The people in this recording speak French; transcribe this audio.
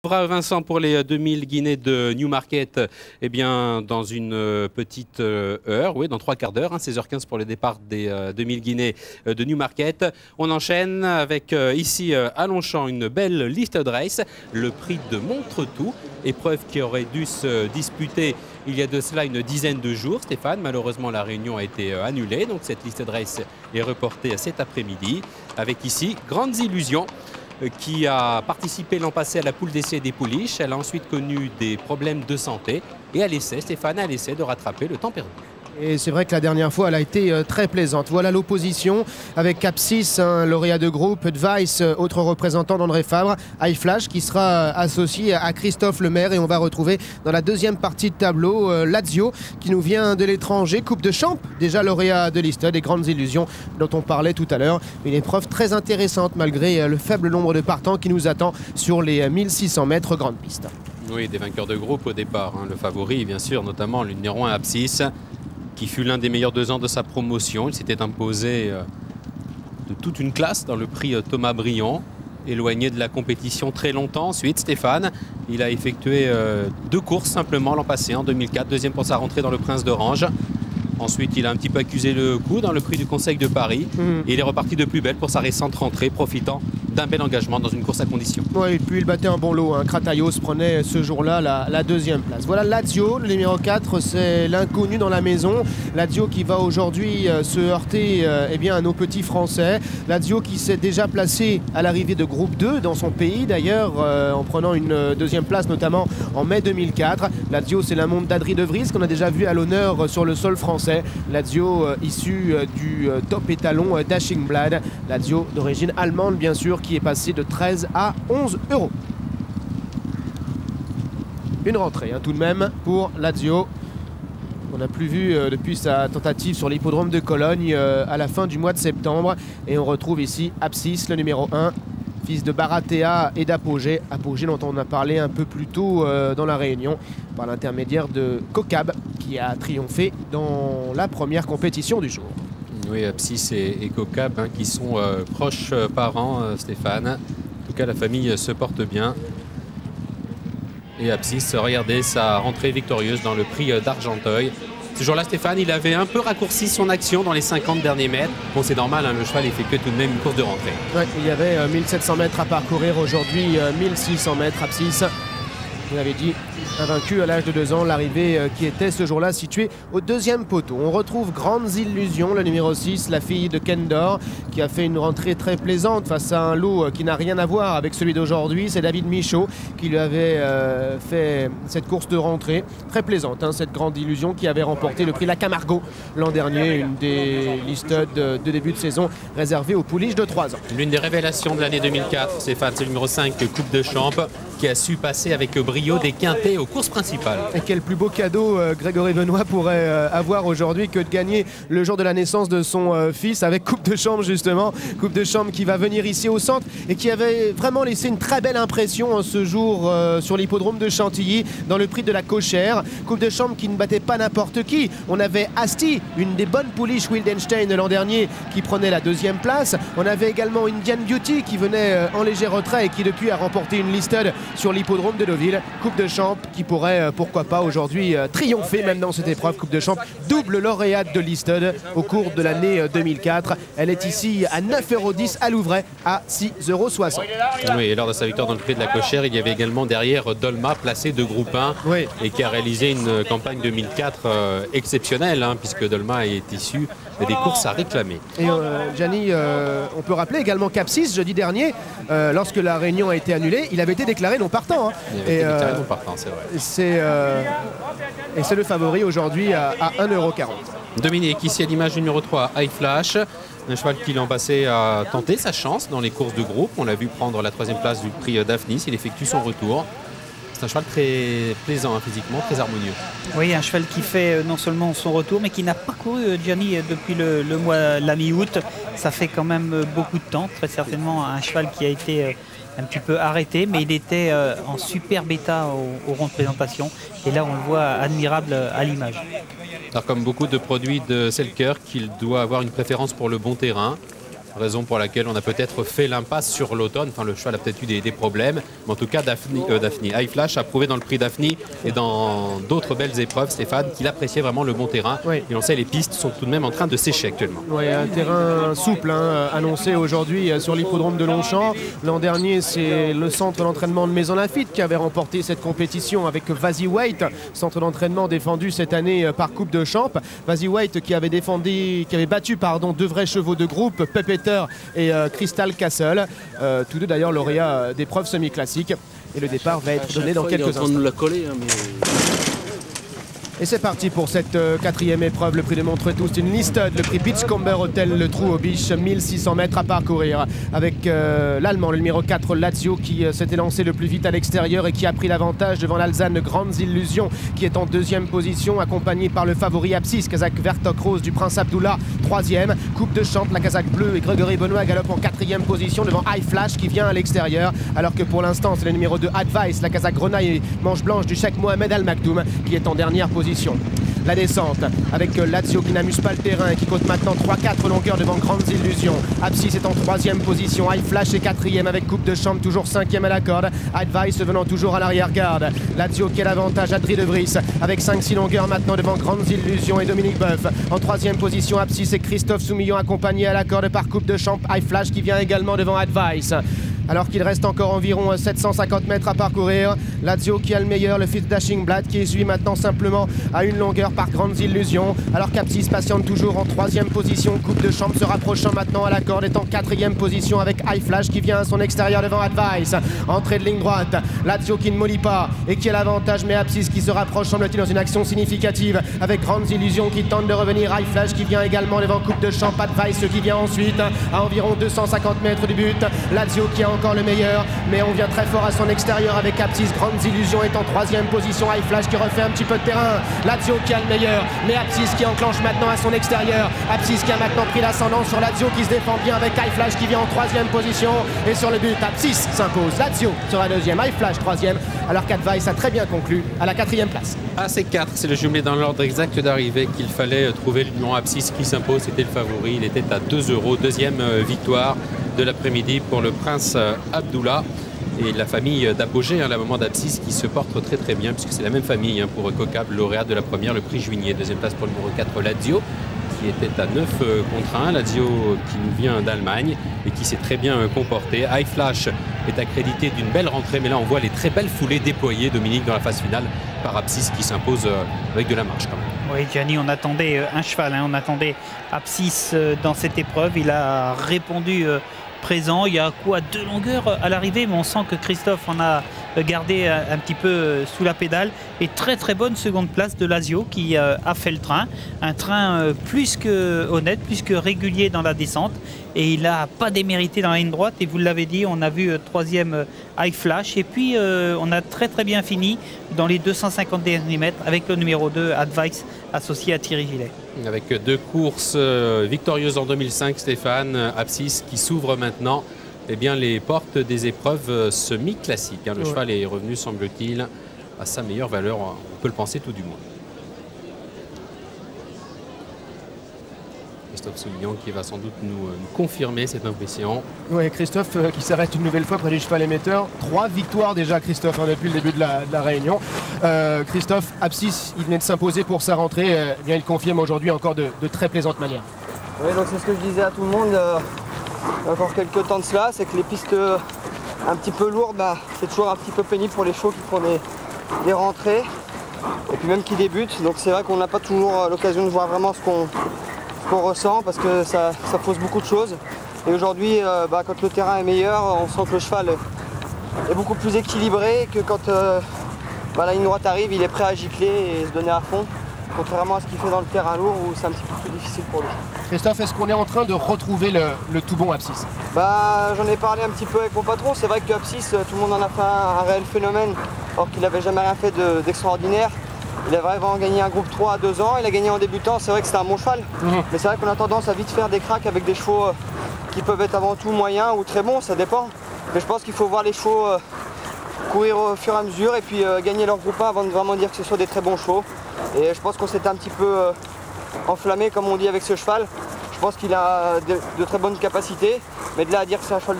Vincent, pour les 2000 guinées de Newmarket, eh bien, dans une petite heure, oui, dans 3 quarts d'heure, 16h15 pour le départ des 2000 guinées de Newmarket. On enchaîne avec ici à Longchamp une belle listed race, le prix de Montretout, épreuve qui aurait dû se disputer il y a de cela une dizaine de jours, Stéphane. Malheureusement, la réunion a été annulée, donc cette listed race est reportée à cet après-midi, avec ici Grandes Illusions, qui a participé l'an passé à la poule d'essai des pouliches. Elle a ensuite connu des problèmes de santé et elle essaie, Stéphane, elle essaie de rattraper le temps perdu. Et c'est vrai que la dernière fois, elle a été très plaisante. Voilà l'opposition avec Cap6, lauréat de groupe, Advice, autre représentant d'André Fabre, iFlash qui sera associé à Christophe Lemaire. Et on va retrouver dans la deuxième partie de tableau Lazio qui nous vient de l'étranger, Coupe de Champ, déjà lauréat de Listed, des Grandes Illusions dont on parlait tout à l'heure. Une épreuve très intéressante malgré le faible nombre de partants qui nous attend sur les 1600 mètres grande piste. Oui, des vainqueurs de groupe au départ. Le favori, bien sûr, notamment le numéro 1 Apsis, qui fut l'un des meilleurs 2 ans de sa promotion. Il s'était imposé de toute une classe dans le prix Thomas Briand, éloigné de la compétition très longtemps. Ensuite, Stéphane, il a effectué 2 courses simplement l'an passé, en 2004, deuxième pour sa rentrée dans le Prince d'Orange. Ensuite, il a un petit peu accusé le coup dans le prix du Conseil de Paris. Et il est reparti de plus belle pour sa récente rentrée, profitant d'un bel engagement dans une course à condition. Oui, et puis il battait un bon lot. Krataios prenait ce jour-là la deuxième place. Voilà Lazio, le numéro 4, c'est l'inconnu dans la maison. Lazio qui va aujourd'hui se heurter à nos petits Français. Lazio qui s'est déjà placé à l'arrivée de groupe 2 dans son pays d'ailleurs, en prenant une deuxième place notamment en mai 2004. Lazio, c'est la montre d'Adri De Vries qu'on a déjà vu à l'honneur sur le sol français. Lazio issu du top étalon Dashing Blade. Lazio d'origine allemande bien sûr, qui est passé de 13 à 11 €. Une rentrée tout de même pour Lazio. On n'a plus vu depuis sa tentative sur l'hippodrome de Cologne à la fin du mois de septembre. Et on retrouve ici Apsis, le numéro 1, fils de Baratea et d'Apogée. Apogée dont on a parlé un peu plus tôt dans la réunion par l'intermédiaire de Kokab qui a triomphé dans la première compétition du jour. Oui, Apsis et Kokab qui sont proches parents, Stéphane. En tout cas, la famille se porte bien. Et Apsis, regardez sa rentrée victorieuse dans le prix d'Argenteuil. Ce jour-là, Stéphane, il avait un peu raccourci son action dans les 50 derniers mètres. Bon, c'est normal, le cheval effectuait tout de même une course de rentrée. Ouais, il y avait 1700 mètres à parcourir aujourd'hui, 1600 mètres Apsis. Vous l'avez dit, invaincu à l'âge de 2 ans, l'arrivée qui était ce jour-là située au deuxième poteau. On retrouve Grandes Illusions, le numéro 6, la fille de Kendor, qui a fait une rentrée très plaisante face à un lot qui n'a rien à voir avec celui d'aujourd'hui. C'est David Michaud qui lui avait fait cette course de rentrée. Très plaisante, cette Grande Illusion qui avait remporté le prix La Camargo l'an dernier, une des listed de début de saison réservée aux pouliches de 3 ans. L'une des révélations de l'année 2004, Stéphane, c'est le numéro 5, Coupe de Champ, qui a su passer avec brio des quintés aux courses principales. Et quel plus beau cadeau Grégory Benoît pourrait avoir aujourd'hui que de gagner le jour de la naissance de son fils avec Coupe de Chambre justement. Coupe de Chambre qui va venir ici au centre et qui avait vraiment laissé une très belle impression ce jour sur l'hippodrome de Chantilly dans le prix de la Cochère. Coupe de Chambre qui ne battait pas n'importe qui. On avait Asti, une des bonnes pouliches Wildenstein l'an dernier, qui prenait la deuxième place. On avait également Indian Beauty qui venait en léger retrait et qui depuis a remporté une listed sur l'hippodrome de Deauville. Coupe de Champ qui pourrait, pourquoi pas, aujourd'hui triompher même dans cette épreuve. Coupe de Champ, double lauréate de Listed au cours de l'année 2004. Elle est ici à 9,10 € à Louvray, à 6,60 €. Oui, et lors de sa victoire dans le prix de la Cochère, il y avait également derrière Dolma, placé de groupe 1, et qui a réalisé une campagne 2004 exceptionnelle, puisque Dolma est issu des courses à réclamer. Et Gianni, on peut rappeler également Cap6, jeudi dernier, lorsque la réunion a été annulée, il avait été déclaré non partant. Il avait été déclaré non partant, c'est vrai. Et c'est le favori aujourd'hui à 1,40 €. Dominique, ici à l'image numéro 3, iFlash. Un cheval qui l'an passé a tenté sa chance dans les courses de groupe. On l'a vu prendre la 3e place du prix Daphnis. Il effectue son retour. C'est un cheval très plaisant physiquement, très harmonieux. Oui, un cheval qui fait non seulement son retour, mais qui n'a pas couru, Gianni, depuis le mois, la mi-août. Ça fait quand même beaucoup de temps. Très certainement un cheval qui a été un petit peu arrêté, mais il était en superbe état au rond de présentation. Et là, on le voit admirable à l'image. Alors, comme beaucoup de produits de Selker, qu'il doit avoir une préférence pour le bon terrain. raison pour laquelle on a peut-être fait l'impasse sur l'automne. Enfin, le cheval a peut-être eu des problèmes, mais en tout cas, Daphne High Flash a prouvé dans le prix Daphne et dans d'autres belles épreuves, Stéphane, qu'il appréciait vraiment le bon terrain. Oui. Et on sait, les pistes sont tout de même en train de sécher actuellement. Oui, un terrain souple annoncé aujourd'hui sur l'hippodrome de Longchamp. L'an dernier, c'est le centre d'entraînement de Maison Lafitte qui avait remporté cette compétition avec Vasi White, centre d'entraînement défendu cette année par Coupe de Champ. Vasi White qui avait battu deux vrais chevaux de groupe, Peppeter et Crystal Castle, tous deux d'ailleurs lauréats d'épreuves semi-classiques. Et le départ va être donné dans quelques instants. Et c'est parti pour cette quatrième épreuve, le prix de Montretout, c'est une Listed, le prix Beachcomber Hotel, le Trou aux Biches, 1600 mètres à parcourir avec l'Allemand, le numéro 4, Lazio, qui s'était lancé le plus vite à l'extérieur et qui a pris l'avantage devant l'Alzane Grandes Illusions, qui est en deuxième position, accompagné par le favori Apsis, Kazakh Vertok Rose du Prince Abdullah, troisième, Coupe de Champ, la Kazakh bleue et Grégory Benoît galope en quatrième position devant High Flash qui vient à l'extérieur, alors que pour l'instant c'est le numéro 2 Advice, la Kazakh Grenaille et manche blanche du Cheikh Mohamed Al Maktoum qui est en dernière position. La descente avec Lazio qui n'amuse pas le terrain et qui compte maintenant 3-4 longueurs devant Grandes Illusions. Apsis est en troisième position, High Flash est quatrième avec Coupe de Champ, toujours cinquième à la corde. Advice venant toujours à l'arrière-garde. Lazio qui a l'avantage, Adri de Vries avec 5-6 longueurs maintenant devant Grandes Illusions et Dominique Boeuf. En troisième position, Apsis et Christophe Soumillon accompagnés à la corde par Coupe de Champ. High Flash qui vient également devant Advice. Alors qu'il reste encore environ 750 mètres à parcourir. Lazio qui a le meilleur, le Fifth Dashing Blatt qui est suivi maintenant simplement à une longueur par Grandes Illusions. Alors qu'Apsis patiente toujours en troisième position. Coupe de Champ se rapprochant maintenant à la corde, est en quatrième position avec High Flash qui vient à son extérieur devant Advice. Entrée de ligne droite, Lazio qui ne mollit pas et qui a l'avantage, mais Apsis qui se rapproche semble-t-il dans une action significative avec Grandes Illusions qui tente de revenir. High Flash qui vient également devant Coupe de Champ, Advice qui vient ensuite à environ 250 mètres du but. Lazio qui a encore le meilleur, mais on vient très fort à son extérieur avec Apsis. Grandes Illusions est en troisième position, High Flash qui refait un petit peu de terrain. Lazio qui a le meilleur, mais Apsis qui enclenche maintenant à son extérieur. Apsis qui a maintenant pris l'ascendant sur Lazio qui se défend bien avec High Flash qui vient en troisième position. Et sur le but, Apsis s'impose. Lazio sera deuxième, High Flash troisième, alors qu'Advice a très bien conclu à la quatrième place. C'est 4, c'est le jumelé dans l'ordre exact d'arrivée qu'il fallait trouver. Le nom Apsis qui s'impose, c'était le favori, il était à 2 €, deuxième victoire de l'après-midi pour le Prince Abdullah et la famille d'Apogée, la maman d'Apsis qui se porte très très bien puisque c'est la même famille pour Cocab, lauréat de la première, le prix Juigné. Deuxième place pour le numéro 4 Lazio qui était à 9 contre 1, Lazio qui nous vient d'Allemagne et qui s'est très bien comporté. High Flash est accrédité d'une belle rentrée, mais là on voit les très belles foulées déployées, Dominique, dans la phase finale par Apsis qui s'impose avec de la marche quand même. Oui, Gianni, on attendait un cheval, on attendait Apsis dans cette épreuve. Il a répondu présent. Il y a quoi, 2 longueurs à l'arrivée, mais on sent que Christophe en a gardé un petit peu sous la pédale. Et très très bonne seconde place de Lazio qui a fait le train. Un train plus que honnête, plus que régulier dans la descente. Et il n'a pas démérité dans la ligne droite. Et vous l'avez dit, on a vu troisième High Flash. Et puis on a très très bien fini dans les 250 derniers mètres avec le numéro 2 Advice associé à Thierry Gillet. Avec 2 courses victorieuses en 2005, Stéphane, Apsis qui s'ouvre maintenant les portes des épreuves semi-classiques. Le cheval est revenu, semble-t-il, à sa meilleure valeur, on peut le penser tout du moins. Christophe Soumillon qui va sans doute nous confirmer cette impression. Oui, Christophe qui s'arrête une nouvelle fois près du cheval émetteur. 3 victoires déjà, Christophe, depuis le début de la réunion. Christophe, Apsis, il venait de s'imposer pour sa rentrée. Il confirme aujourd'hui encore de très plaisante manière. Oui, donc c'est ce que je disais à tout le monde il y a encore quelques temps de cela, c'est que les pistes un petit peu lourdes, c'est toujours un petit peu pénible pour les chevaux qui font des rentrées et puis même qui débutent. Donc c'est vrai qu'on n'a pas toujours l'occasion de voir vraiment ce qu'on ressent parce que ça fausse beaucoup de choses. Et aujourd'hui, quand le terrain est meilleur, on sent que le cheval est beaucoup plus équilibré et que quand la ligne droite arrive, il est prêt à gicler et se donner à fond. Contrairement à ce qu'il fait dans le terrain lourd où c'est un petit peu plus difficile pour lui. Christophe, est-ce qu'on est en train de retrouver le tout bon Apsis? J'en ai parlé un petit peu avec mon patron. C'est vrai que Apsis, tout le monde en a fait un réel phénomène, alors qu'il n'avait jamais rien fait d'extraordinaire. Il a vraiment gagné un groupe 3 à 2 ans, il a gagné en débutant, c'est vrai que c'était un bon cheval. Mais c'est vrai qu'on a tendance à vite faire des cracks avec des chevaux qui peuvent être avant tout moyens ou très bons, ça dépend. Mais je pense qu'il faut voir les chevaux courir au fur et à mesure et puis gagner leur groupe 1 avant de vraiment dire que ce soit des très bons chevaux. Et je pense qu'on s'était un petit peu enflammé, comme on dit, avec ce cheval. Je Je pense qu'il a de très bonnes capacités, mais de là à dire que c'est un cheval